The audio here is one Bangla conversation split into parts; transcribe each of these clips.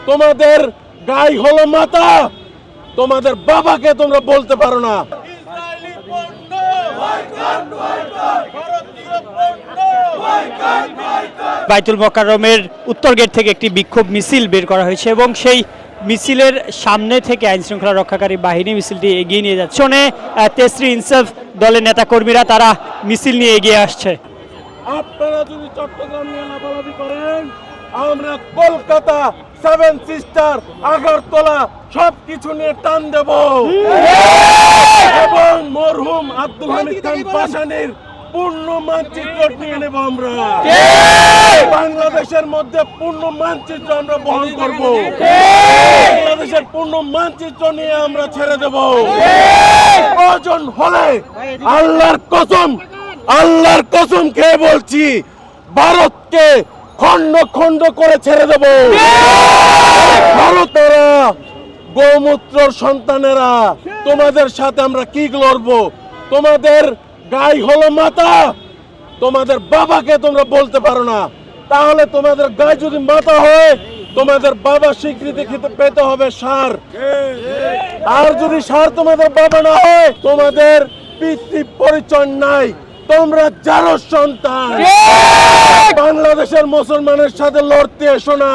তোমাদের গাই হলো মাথা, তোমাদের বাবাকে তোমরা বলতে পারো না। বাইতুল মোকাররমের উত্তর গেট থেকে একটি বিক্ষোভ মিছিল বের করা হয়েছে এবং সেই মিছিলের সামনে থেকে আইন শৃঙ্খলা রক্ষাকারী বাহিনী মিছিলটি এগিয়ে নিয়ে যাচ্ছে। শোনে তেসরি ইনসাফ দলের নেতাকর্মীরা তারা মিছিল নিয়ে এগিয়ে আসছে। আপনারা যদি চট্টগ্রাম নিয়ে লাফালাফি করেন, আমরা কলকাতা, সেভেন সিস্টার, আগরতলা সবকিছু নিয়ে টান দেব এবং মরহুম আব্দুল হামিদ খান পাশানির পূর্ণ মানচিত্র নিয়ে নেব। আমরা বাংলাদেশের মধ্যে পূর্ণ মানচিত্র আমরা বহন করব। বাংলাদেশের পূর্ণ মানচিত্র নিয়ে আমরা ছেড়ে দেব। প্রয়োজন হলে আল্লাহর কসম খেয়ে বলছি, ভারতকে খন্ড খন্ড করে ছেড়ে দেব। ভারতেরা গোমূত্র সন্তানেরা, তোমাদের সাথে আমরা কি লড়বো? তোমাদের গাই হলো মাথা, তোমাদের বাবাকে তোমরা বলতে পারো না। তাহলে তোমাদের গায়ে যদি মাথা হয়, তোমাদের বাবা স্বীকৃতি পেতে হবে ষাঁড়। আর যদি ষাঁড় তোমাদের বাবা না হয়, তোমাদের পিতৃ পরিচয় নাই, তোমরা যারো সন্তান। বাংলাদেশের মুসলমানের সাথে লড়তে এসো না।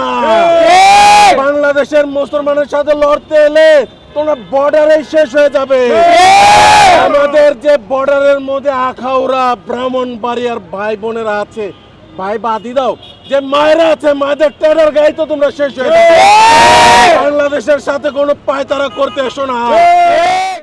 বাংলাদেশের মুসলমানের সাথে লড়তে এলে তোমরা বর্ডারে শেষ হয়ে যাবে। আমাদের যে বর্ডারের মধ্যে আখাউড়া, ব্রাহ্মণবাড়িয়ার ভাই বোনেরা আছে, ভাই বাদি দাও, যে মায়েরা আছে, মায়েদের টেডার গায়ে তো তোমরা শেষ হয়ে যাবে। বাংলাদেশের সাথে কোনো পায়তারা করতে এসো না।